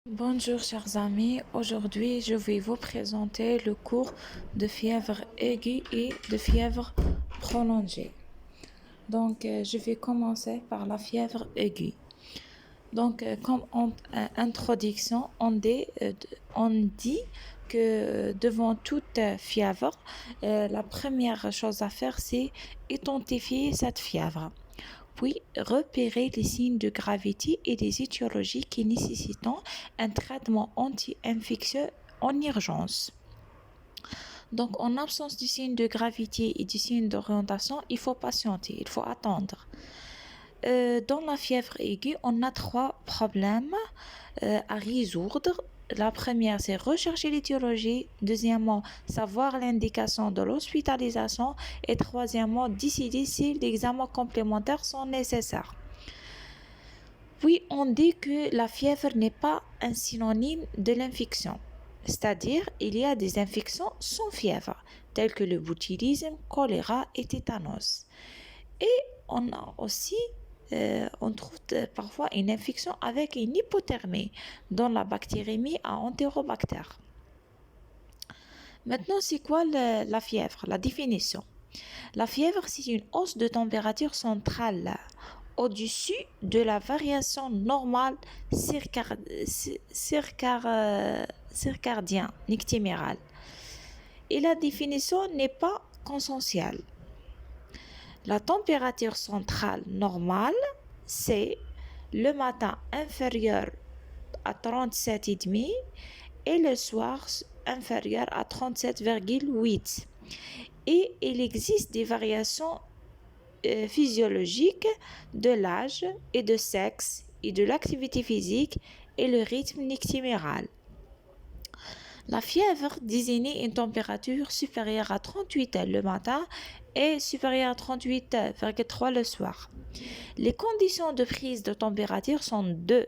Bonjour chers amis, aujourd'hui je vais vous présenter le cours de fièvre aiguë et de fièvre prolongée. Je vais commencer par la fièvre aiguë. Comme introduction, on dit que devant toute fièvre, la première chose à faire c'est identifier cette fièvre. Puis repérer les signes de gravité et des étiologies qui nécessitent un traitement anti-infectieux en urgence. Donc, en absence du signe de gravité et du signe d'orientation, il faut patienter, il faut attendre. Dans la fièvre aiguë, on a trois problèmes à résoudre. La première, c'est rechercher l'étiologie. Deuxièmement, savoir l'indication de l'hospitalisation. Et troisièmement, décider si les examens complémentaires sont nécessaires. Puis, on dit que la fièvre n'est pas un synonyme de l'infection. C'est-à-dire, il y a des infections sans fièvre, telles que le botulisme, choléra et tétanos. Et on a aussi on trouve parfois une infection avec une hypothermie, dont la bactérémie à entérobactère. Maintenant, c'est quoi la fièvre? La définition. La fièvre, c'est une hausse de température centrale au-dessus de la variation normale circadienne nictimérale. Et la définition n'est pas consensuelle. La température centrale normale, c'est le matin inférieur à 37,5 et le soir inférieur à 37,8. Et il existe des variations physiologiques de l'âge et de sexe et de l'activité physique et le rythme nictiméral. La fièvre désigne une température supérieure à 38 le matin et supérieure à 38,3 le soir. Les conditions de prise de température sont deux.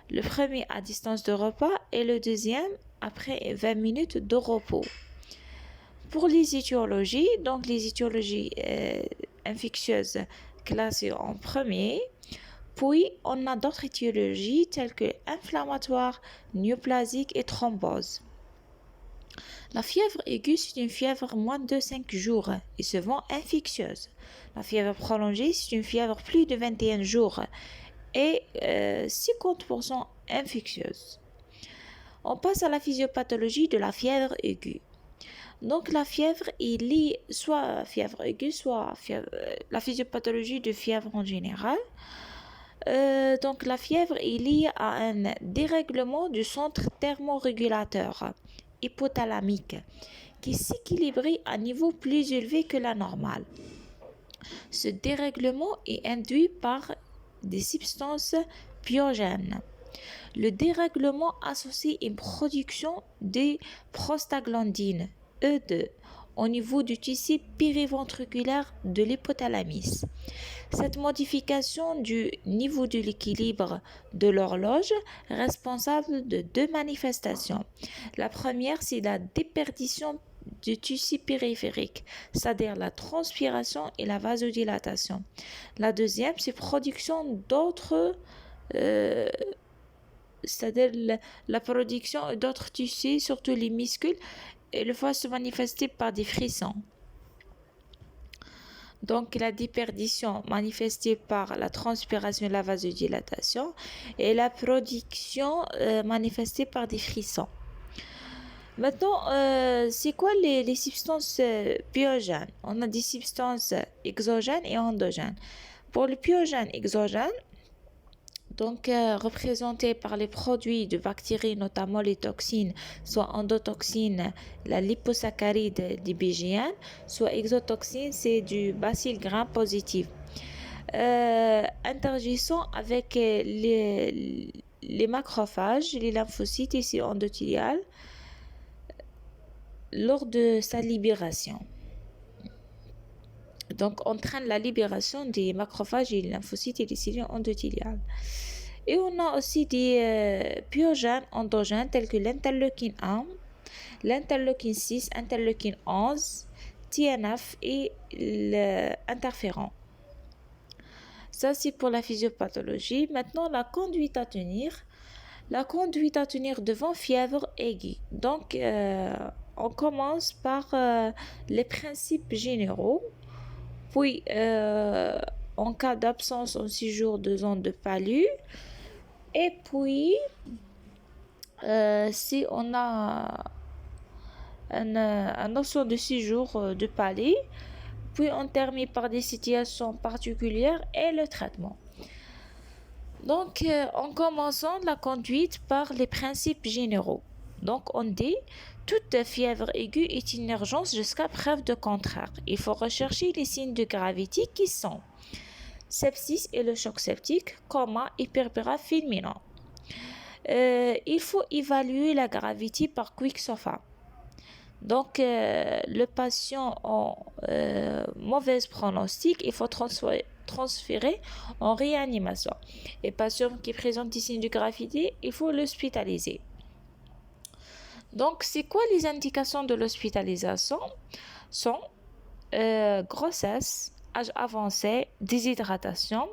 Le premier à distance de repas et le deuxième après 20 minutes de repos. Pour les étiologies, donc les étiologies infectieuses classées en premier, puis on a d'autres étiologies telles que inflammatoires, néoplasiques et thrombose. La fièvre aiguë, c'est une fièvre moins de 5 jours et souvent infectieuse. La fièvre prolongée, c'est une fièvre plus de 21 jours et 50% infectieuse. On passe à la physiopathologie de la fièvre aiguë. Donc la fièvre est liée soit fièvre aiguë, soit la physiopathologie de fièvre en général. Donc la fièvre est liée à un dérèglement du centre thermorégulateur hypothalamique qui s'équilibre à un niveau plus élevé que la normale. Ce dérèglement est induit par des substances pyogènes. Le dérèglement associe une production des prostaglandines E2 au niveau du tissu périventriculaire de l'hypothalamus. Cette modification du niveau de l'équilibre de l'horloge est responsable de deux manifestations. La première, c'est la déperdition du tissu périphérique, c'est-à-dire la transpiration et la vasodilatation. La deuxième, c'est production d'autres c'est-à-dire la production d'autres tissus, surtout les muscles, et le fois se manifester par des frissons. Donc la déperdition manifestée par la transpiration et la vasodilatation et la production manifestée par des frissons. Maintenant, c'est quoi les substances pyogènes? On a des substances exogènes et endogènes. Pour le pyogène exogène, donc représenté par les produits de bactéries, notamment les toxines, soit endotoxines, la liposaccharide d'IBGN, soit exotoxine, c'est du bacille gram positif. Interagissant avec les macrophages, les lymphocytes ici endothéliales, lors de sa libération. Donc, entraîne la libération des macrophages et des lymphocytes et des cellules endothéliales. Et on a aussi des pyogènes endogènes tels que l'interleukine 1, l'interleukine 6, interleukine 11, TNF et l'interféron. Ça, c'est pour la physiopathologie. Maintenant, la conduite à tenir. La conduite à tenir devant fièvre aiguë. Donc, on commence par les principes généraux. Puis, en cas d'absence en 6 jours de zone de palu. Et puis, si on a un notion de 6 jours de palu, puis on termine par des situations particulières et le traitement. Donc, en commençant la conduite par les principes généraux. Donc, on dit, toute fièvre aiguë est une urgence jusqu'à preuve de contraire. Il faut rechercher les signes de gravité qui sont sepsis et le choc septique, coma et purpura fulminant. Il faut évaluer la gravité par Quick-SOFA. Donc, le patient en mauvaise pronostic, il faut transférer en réanimation. Et patient qui présente des signes de gravité, il faut l'hospitaliser. Donc, c'est quoi les indications de l'hospitalisation? Sont grossesse, âge avancé, déshydratation,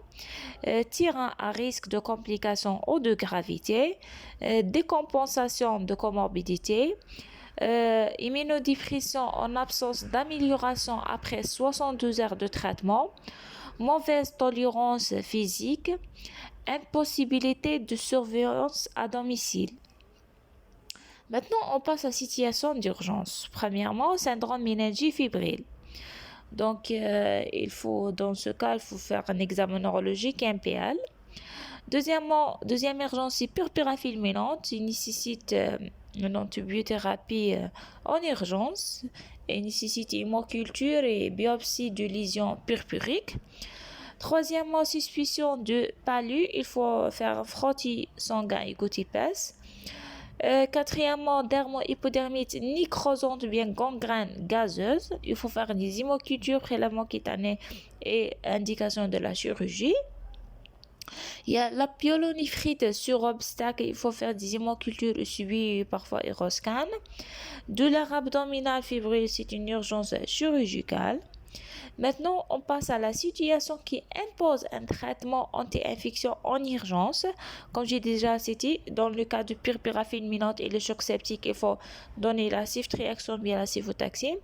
tirant à risque de complications ou de gravité, décompensation de comorbidité, immunodépression en absence d'amélioration après 72 heures de traitement, mauvaise tolérance physique, impossibilité de surveillance à domicile. Maintenant, on passe à la situation d'urgence. Premièrement, syndrome méningé fébrile. Donc, dans ce cas, il faut faire un examen neurologique MPL. Deuxième urgence, c'est purpura fulminante. Il nécessite une antibiothérapie en urgence et nécessite hémoculture et biopsie de lésions purpuriques. Troisièmement, suspicion de palu, il faut faire un frottis sanguin et goutte épaisse. Quatrièmement, dermo-hypodermite nécrosante ou bien gangrène gazeuse. Il faut faire des hémocultures, prélèvement cutané et indication de la chirurgie. Il y a la pyélonéphrite sur obstacle, il faut faire des hémocultures suivies parfois aéroscan. Douleur abdominale fébrile, c'est une urgence chirurgicale. Maintenant, on passe à la situation qui impose un traitement anti-infection en urgence. Comme j'ai déjà cité, dans le cas de purpura fulminante et le choc septique, il faut donner la ceftriaxone bien la cefotaxime.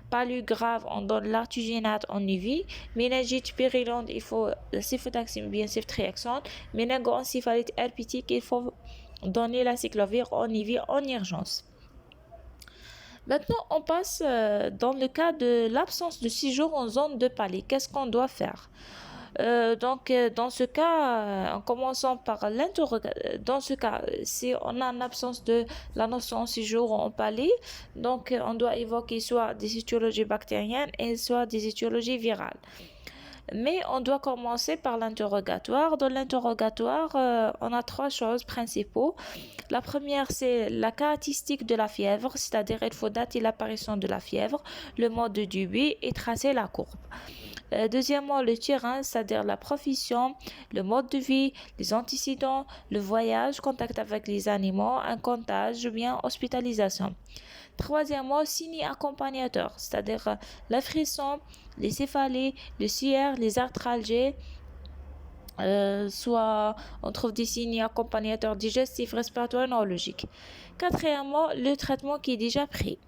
Palu grave, on donne l'artuginate en IV. Méningite périllonte, il faut la cefotaxime bien ceftriaxone. Méningoencéphalite herpétique, il faut donner la cyclovir en IV en urgence. Maintenant, on passe dans le cas de l'absence de 6 jours en zone de palu. Qu'est-ce qu'on doit faire? Dans ce cas, en commençant par l'interrogatoire, dans ce cas, si on a une absence de la notion en 6 jours en palu, donc on doit évoquer soit des étiologies bactériennes et soit des étiologies virales. Mais on doit commencer par l'interrogatoire. Dans l'interrogatoire, on a 3 choses principaux. La première, c'est la caractéristique de la fièvre, c'est-à-dire il faut dater l'apparition de la fièvre, le mode de début et tracer la courbe. Deuxièmement, le terrain, c'est-à-dire la profession, le mode de vie, les antécédents, le voyage, contact avec les animaux, un contagion ou bien hospitalisation. Troisièmement, signes accompagnateurs, c'est-à-dire la frisson, les céphalées, le sueur, les arthralgies, soit on trouve des signes accompagnateurs digestifs, respiratoires, neurologiques. Quatrièmement, le traitement qui est déjà pris.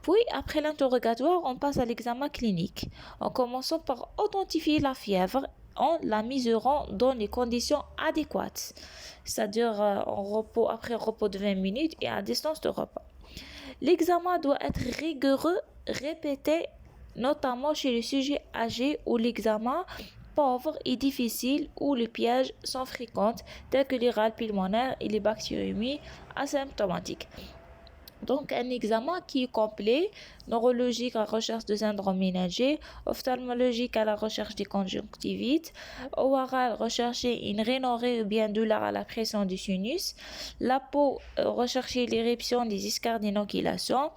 Puis, après l'interrogatoire, on passe à l'examen clinique, en commençant par identifier la fièvre en la mesurant dans les conditions adéquates, c'est-à-dire en repos, après repos de 20 minutes et à distance de repas. L'examen doit être rigoureux, répété, notamment chez les sujets âgés où l'examen pauvre et difficile, où les pièges sont fréquents, tels que les râles pulmonaires et les bactériémies asymptomatiques. Donc, un examen qui est complet, neurologique à la recherche de syndrome méningé, ophtalmologique à la recherche des conjonctivites, oral rechercher une rhinorrhée ou bien douleur à la pression du sinus, la peau rechercher l'éruption des ischias d'innoculation,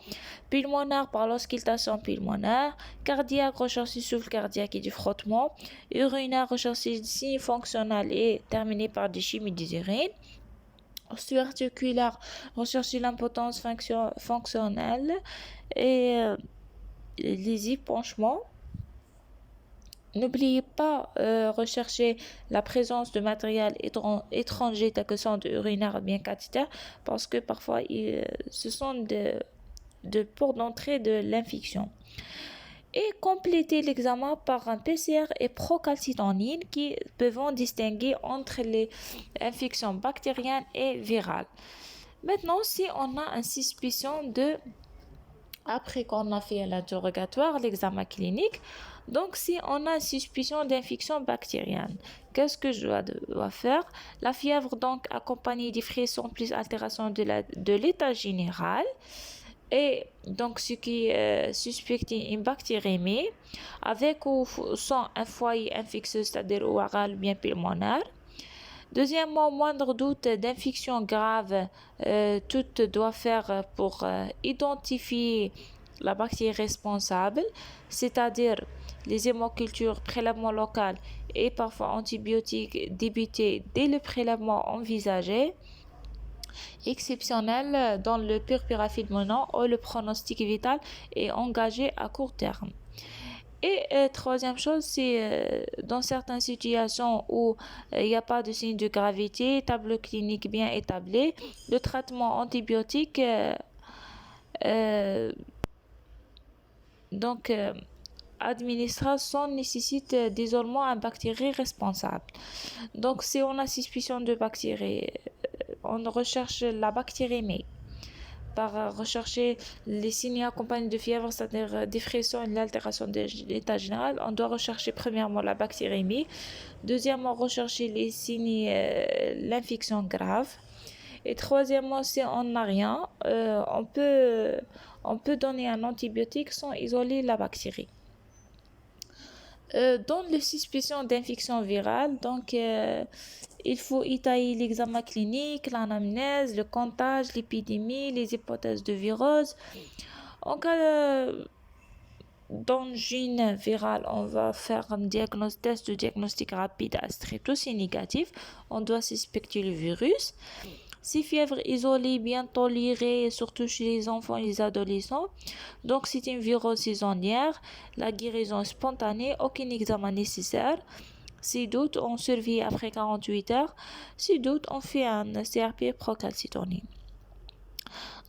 pulmonaire par l'auscultation pulmonaire, cardiaque rechercher souffle cardiaque et du frottement, urinaire rechercher des signes fonctionnels et terminé par des chimies des urines. Osteoarticulaire, rechercher l'impotence fonctionnelle et les épanchements. N'oubliez pas rechercher la présence de matériel étranger tel que sonde urinaire ou bien cathéter parce que parfois ce sont de portes d'entrée de l'infection. Et compléter l'examen par un PCR et procalcitonin qui peuvent distinguer entre les infections bactériennes et virales. Maintenant, si on a une suspicion après qu'on a fait l'interrogatoire, l'examen clinique, donc si on a une suspicion d'infection bactérienne, qu'est-ce que je dois faire? La fièvre donc accompagnée des frissons plus altération de l'état général. Et donc, ce qui est suspecté une bactérémie avec ou sans un foyer infectieux, c'est-à-dire oral bien pulmonaire. Deuxièmement, moindre doute d'infection grave, tout doit faire pour identifier la bactérie responsable, c'est-à-dire les hémocultures, prélèvement local et parfois antibiotiques débutés dès le prélèvement envisagé. Exceptionnel dans le purpurafil menant où le pronostic vital est engagé à court terme. Et troisième chose, c'est dans certaines situations où il n'y a pas de signe de gravité, tableau clinique bien établi, le traitement antibiotique donc administration nécessite d'isolement à bactéries responsables. Donc si on a suspicion de bactéries, on recherche la bactérémie par rechercher les signes accompagnés de fièvre, c'est-à-dire des frissons et l'altération de l'état général. On doit rechercher premièrement la bactérémie, deuxièmement rechercher les signes, l'infection grave, et troisièmement, si on n'a rien, on peut donner un antibiotique sans isoler la bactérie. Dans les suspicions d'infection virale, donc il faut étayer l'examen clinique, l'anamnèse, le comptage, l'épidémie, les hypothèses de virose. En cas d'angine virale, on va faire un test de diagnostic rapide à strepto, c'est négatif. On doit suspecter le virus. Si fièvre isolée, bien tolérée, surtout chez les enfants et les adolescents. Donc, c'est une virose saisonnière. La guérison est spontanée, aucun examen nécessaire. Si doute, on surveille après 48 heures. Si doute, on fait un CRP procalcitonin.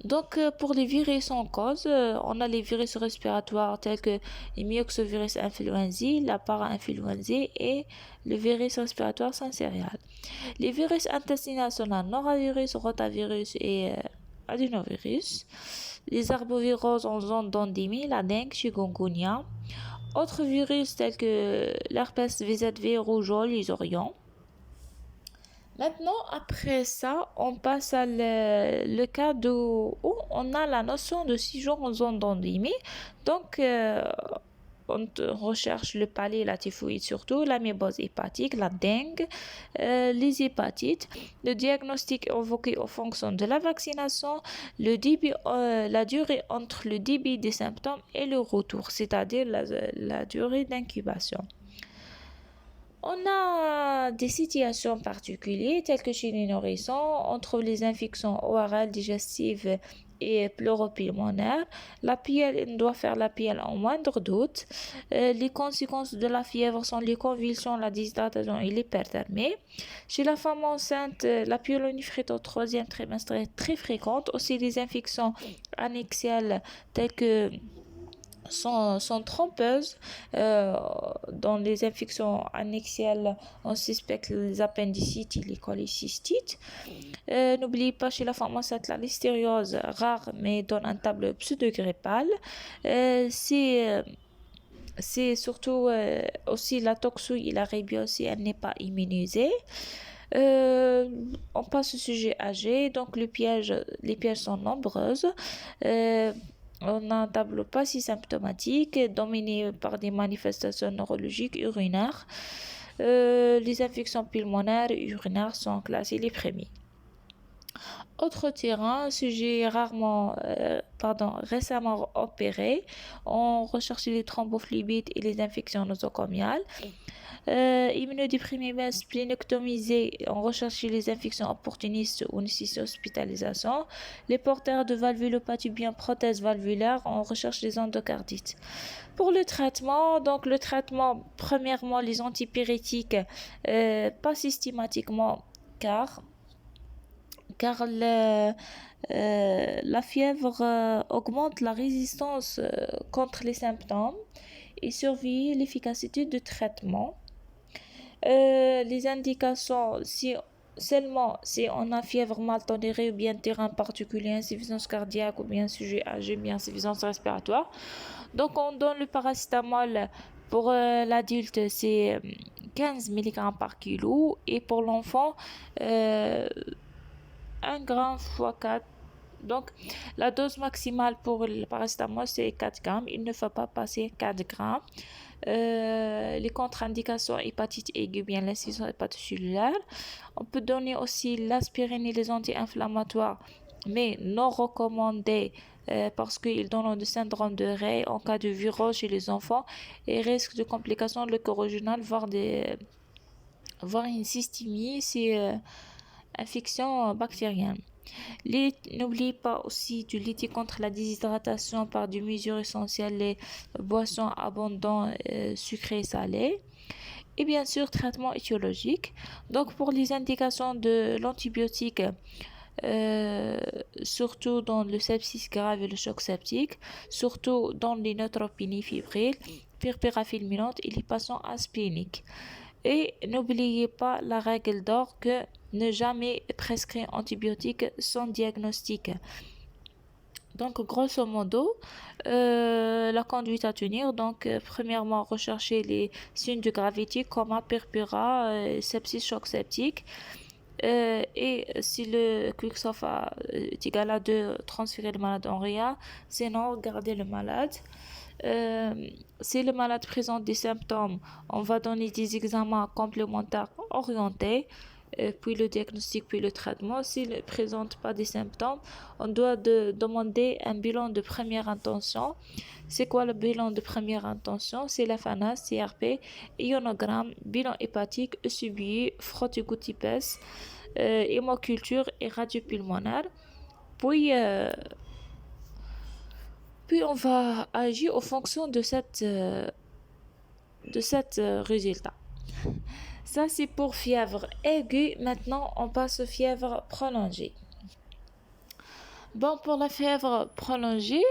Donc, pour les virus en cause, on a les virus respiratoires tels que les myxovirus influenzae, la para-influenzae et le virus respiratoire syncytial. Les virus intestinaux sont la norovirus, rotavirus et adénovirus. Les arboviroses en zone d'endémie, la dengue, chikungunya. Autres virus tels que l'herpès VZV, rougeole, les orions. Maintenant, après ça, on passe à le cas où on a la notion de séjour en zone d'endémie. Donc, on recherche le palais, la typhoïde surtout, la mycose hépatique, la dengue, les hépatites. Le diagnostic évoqué en fonction de la vaccination, le début, la durée entre le début des symptômes et le retour, c'est-à-dire la durée d'incubation. On a des situations particulières telles que chez les nourrissons, on trouve les infections orales, digestives et pleuropulmonaires. La PIEL doit faire la PIEL en moindre doute. Les conséquences de la fièvre sont les convulsions, la déshydratation et l'hyperthermie. Chez la femme enceinte, la pyélonéphrite au troisième trimestre est très fréquente. Aussi les infections annexiales telles que sont trompeuses. Dans les infections annexiales, on suspecte les appendicites et les cholécystites. N'oubliez pas chez la femme enceinte la listériose rare mais donne un tableau pseudo-grippal. C'est surtout aussi la toxouille et la rabiose, elle n'est pas immunisée. On passe au sujet âgé, donc les pièges sont nombreuses. On a un tableau pas si symptomatique, dominé par des manifestations neurologiques urinaires. Les infections pulmonaires et urinaires sont classées les premiers. Autre terrain, sujet récemment opéré, on recherche les thrombophlébites et les infections nosocomiales. Immunodéprimés, mais splénectomisés, on recherche les infections opportunistes ou nécessitent hospitalisation. Les porteurs de valvulopathie bien prothèse valvulaire, on recherche les endocardites. Pour le traitement, donc le traitement, premièrement, les antipyrétiques, pas systématiquement, car la fièvre augmente la résistance contre les symptômes et surveiller l'efficacité du traitement. Les indications, seulement si on a fièvre mal tolérée ou bien terrain particulier, insuffisance cardiaque ou bien sujet âgé, bien insuffisance respiratoire. Donc on donne le paracétamol pour l'adulte, c'est 15 mg par kilo et pour l'enfant, 1 gramme x 4. Donc la dose maximale pour le paracétamol, c'est 4 grammes. Il ne faut pas passer 4 grammes. Les contre-indications hépatite aiguë, bien l'insuffisance hépatocellulaire. On peut donner aussi l'aspirine et les anti-inflammatoires, mais non recommandés parce qu'ils donnent du syndrome de Rey en cas de virose chez les enfants et risque de complications de l'écorégionale, voire une cystémie, c'est infection bactérienne. N'oubliez pas aussi de lutter contre la déshydratation par des mesures essentielles, les boissons abondantes sucrées et salées. Et bien sûr, traitement étiologique. Donc pour les indications de l'antibiotique, surtout dans le sepsis grave et le choc septique, surtout dans les neutropénies fébriles, purpura fulminante et les patients aspléniques. Et n'oubliez pas la règle d'or que ne jamais prescrire antibiotiques sans diagnostic. Donc, grosso modo, la conduite à tenir. Donc, premièrement, rechercher les signes de gravité, coma, purpura, sepsis, choc septique. Et si le Quicksoft est égal à 2, transférer le malade en RIA. Sinon, garder le malade. Si le malade présente des symptômes, on va donner des examens complémentaires orientés, puis le diagnostic, puis le traitement. S'il ne présente pas des symptômes, on doit demander un bilan de première intention. C'est quoi le bilan de première intention? C'est la FANAS, CRP, ionogramme, bilan hépatique, ECBI, frotté-goutte-épaisse, hémoculture et radio pulmonaire. Puis on va agir en fonction de cette résultat. Ça, c'est pour fièvre aiguë. Maintenant, on passe aux fièvres prolongées. Bon, pour la fièvre prolongée,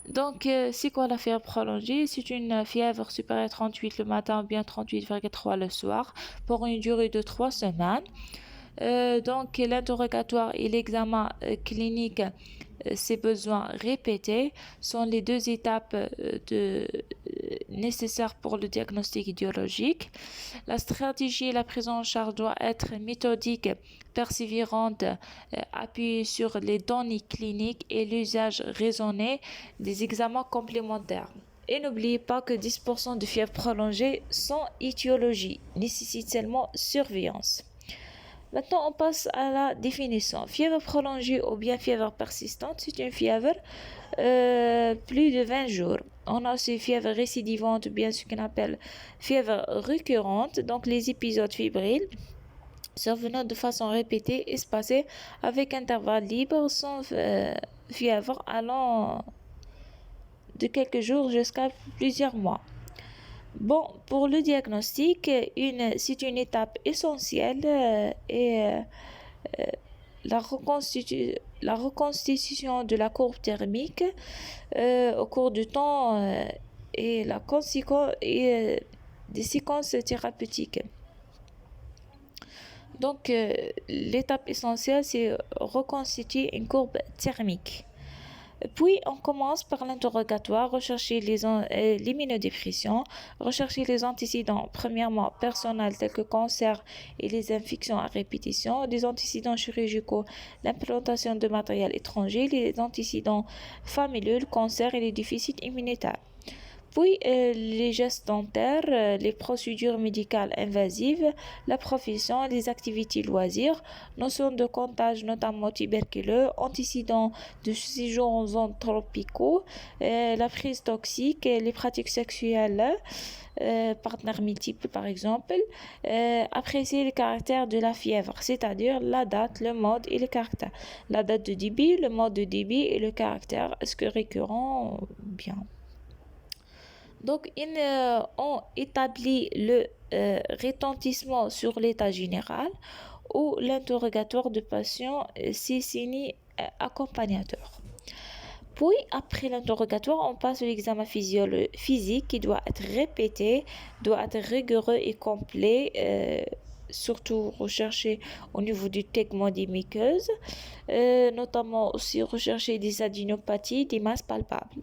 donc, c'est quoi la fièvre prolongée? C'est une fièvre supérieure à 38 le matin ou bien 38,3 le soir pour une durée de 3 semaines. Donc, l'interrogatoire et l'examen clinique, ces besoins répétés sont les 2 étapes nécessaires pour le diagnostic idéologique. La stratégie et la prise en charge doit être méthodique, persévérante, appuyée sur les données cliniques et l'usage raisonné des examens complémentaires. Et n'oubliez pas que 10% de fièvre prolongée sans étiologie nécessitent seulement surveillance. Maintenant, on passe à la définition. Fièvre prolongée ou bien fièvre persistante, c'est une fièvre plus de 20 jours. On a aussi fièvre récidivante ou bien ce qu'on appelle fièvre récurrente, donc les épisodes fébriles survenant de façon répétée, espacée, avec intervalle libre, sans fièvre allant de quelques jours jusqu'à plusieurs mois. Bon, pour le diagnostic, c'est une étape essentielle et la reconstitution de la courbe thermique au cours du temps et la conséquence des séquences thérapeutiques. Donc, l'étape essentielle, c'est reconstituer une courbe thermique. Puis, on commence par l'interrogatoire, rechercher l'immunodépression, rechercher les antécédents, premièrement personnels tels que cancer et les infections à répétition, les antécédents chirurgicaux, l'implantation de matériel étranger, les antécédents familiaux, le cancer et les déficits immunitaires. Puis les gestes dentaires, les procédures médicales invasives, la profession, les activités loisirs, notions de comptage notamment tuberculeux, antécédents de séjour en zones tropicaux, la prise toxique, les pratiques sexuelles, partenaires multiples par exemple, apprécier le caractère de la fièvre, c'est-à-dire la date, le mode et le caractère. La date de débit, le mode de débit et le caractère, est-ce que récurrent? Bien. Donc, ils ont établi le retentissement sur l'état général ou l'interrogatoire de patient si signé accompagnateur. Puis, après l'interrogatoire, on passe à l'examen physique qui doit être répété, doit être rigoureux et complet, surtout recherché au niveau du tegment des muqueuses, notamment aussi rechercher des adénopathies, des masses palpables.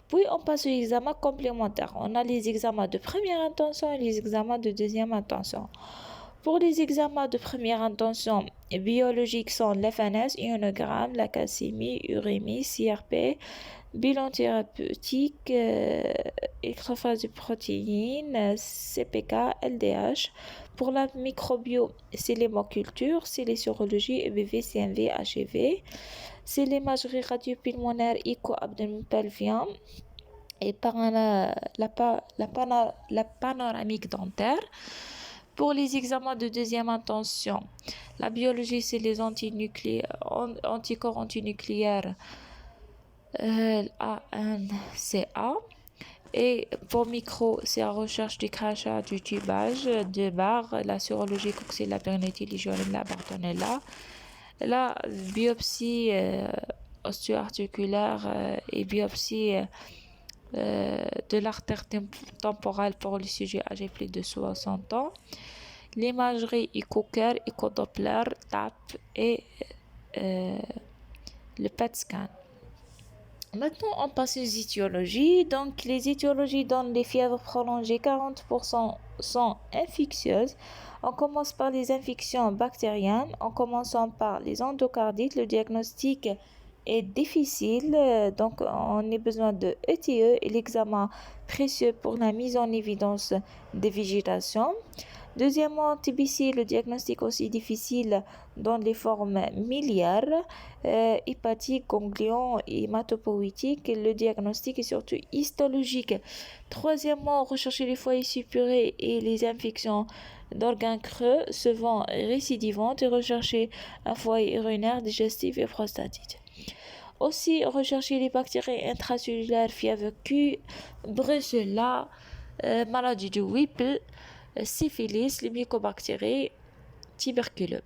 Puis on passe aux examens complémentaires. On a les examens de première intention et les examens de deuxième intention. Pour les examens de première intention biologiques sont l'FNS, ionogramme, la calcémie, urémie, CRP, bilan thérapeutique, électrophase de protéines, CPK, LDH. Pour la microbio, c'est l'hémoculture, c'est les sérologies EBV, CMV, HIV. C'est l'imagerie radiopulmonaire écho-abdominopelvien et par la panoramique dentaire. Pour les examens de deuxième intention, la biologie, c'est les anticorps antinucléaires ANCA. Et pour micro, c'est la recherche du crachat, du tubage, de barre, la sérologie coxella, Berneti, Legionella, Bartonella. La biopsie osteoarticulaire et biopsie de l'artère temporale pour les sujets âgés plus de 60 ans. L'imagerie écho-cœur, écho-doppler, TAP et le PET scan. Maintenant, on passe aux étiologies. Donc, les étiologies dans les fièvres prolongées, 40% sont infectieuses. On commence par les infections bactériennes, en commençant par les endocardites. Le diagnostic est difficile, donc on a besoin de ETE et l'examen précieux pour la mise en évidence des végétations. Deuxièmement, TBC, le diagnostic aussi difficile dans les formes miliaires, hépatique, ganglion et hématopoïétique. Le diagnostic est surtout histologique. Troisièmement, rechercher les foyers suppurés et les infections d'organes creux, souvent récidivantes, et rechercher un foyer urinaire, digestif et prostatite. Aussi, rechercher les bactéries intracellulaires, fièvre Q, Brucella, maladie de Whipple, syphilis, les mycobactéries, tuberculeux.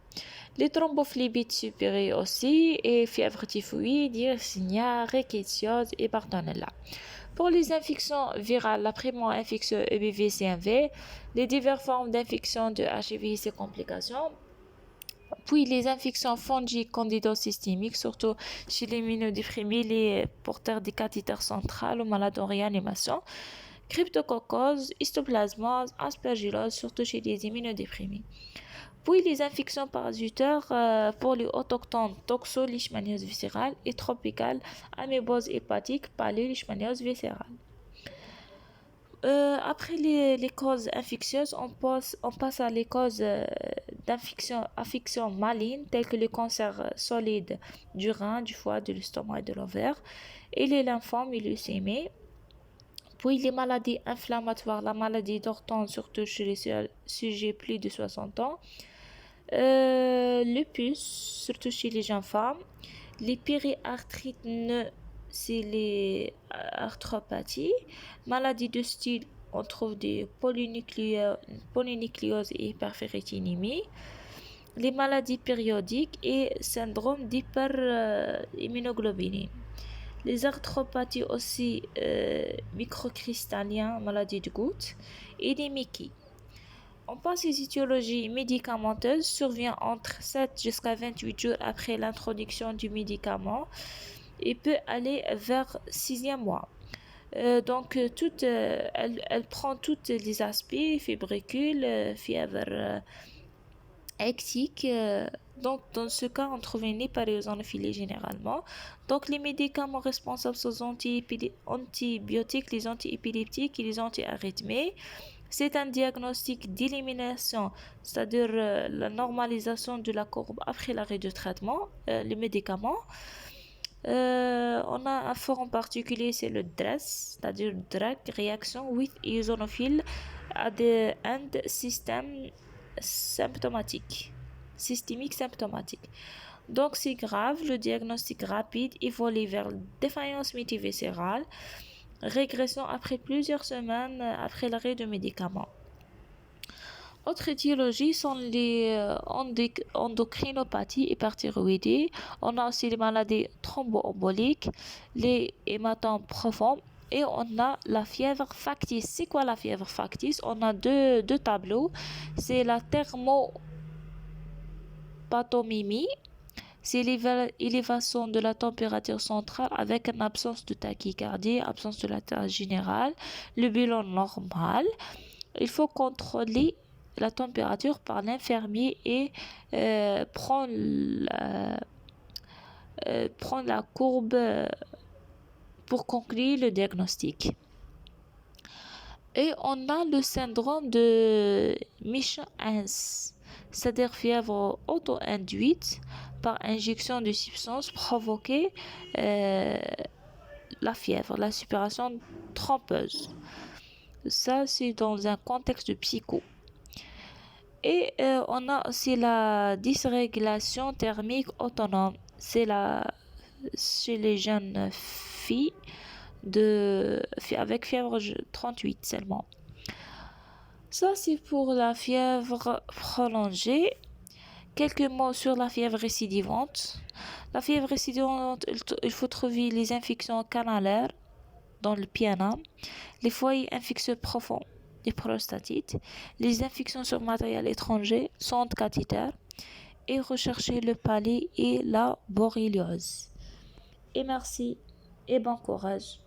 Les thrombophlébites supérées aussi, et fièvre typhoïde, yersinia, rickettsiosis et Bartonella. Pour les infections virales, la primo-infectieuse EBV, CMV, les diverses formes d'infection de HIV et ses complications, puis les infections fongiques candidosystémiques, surtout chez les immunodéprimés, les porteurs des cathéters centrales ou malades en réanimation, cryptococcose, histoplasmose, aspergillose, surtout chez les immunodéprimés. Puis les infections parasitaires pour les autochtones, toxo-leishmaniose viscérale et tropicale, amébose hépatique, palio-leishmaniose viscérale. Après les causes infectieuses, on passe à les causes d'infections malignes telles que le cancer solide du rein, du foie, de l'estomac et de l'ovaire, et les lymphomes et leucémies. Puis les maladies inflammatoires, la maladie d'Orton, surtout chez les sujets plus de 60 ans, lupus, surtout chez les jeunes femmes, les périarthrites, c'est les arthropathies, maladies de style, on trouve des polynucléoses et hyperferritinémie, les maladies périodiques et syndrome d'hyperimmunoglobuline. Les arthropathies aussi microcristalliens, maladie de goutte, et des Mickey. On passe aux étiologies médicamenteuses, survient entre 7 jusqu'à 28 jours après l'introduction du médicament et peut aller vers 6e mois. Elle prend tous les aspects, fébricule, fièvre hectique, Donc, dans ce cas, on trouve une hyparéosinophilie généralement. Donc, les médicaments responsables sont les antibiotiques, les antiépileptiques et les antiarythmiques. C'est un diagnostic d'élimination, c'est-à-dire la normalisation de la courbe après l'arrêt de traitement, les médicaments. On a un forme particulier, c'est le DRESS, c'est-à-dire Drug Reaction with Eosinophil at the End System symptomatique, systémique symptomatique. Donc c'est grave, le diagnostic rapide évolue vers défaillance multiviscérale, régression après plusieurs semaines après l'arrêt de médicaments. Autres étiologies sont les endocrinopathies hyperthyroïdies. On a aussi les maladies thromboemboliques, les hématomes profonds et on a la fièvre factice. C'est quoi la fièvre factice? On a deux tableaux. C'est la thermopathomimie. C'est l'élévation de la température centrale avec une absence de tachycardie, absence de latéral général, le bilan normal. Il faut contrôler la température par l'infirmier et prendre la courbe pour conclure le diagnostic. Et on a le syndrome de Misch-Hens, c'est-à-dire fièvre auto-induite par injection de substances provoquer la fièvre, la suppuration trompeuse. Ça, c'est dans un contexte de psycho. Et on a aussi la dysrégulation thermique autonome. C'est chez les jeunes filles avec fièvre 38 seulement. Ça, c'est pour la fièvre prolongée. Quelques mots sur la fièvre récidivante. La fièvre récidivante, il faut trouver les infections canalaires dans le piana, les foyers infectieux profonds des prostatites, les infections sur matériel étranger, sonde cathéter, et rechercher le palais et la borréliose. Et merci et bon courage.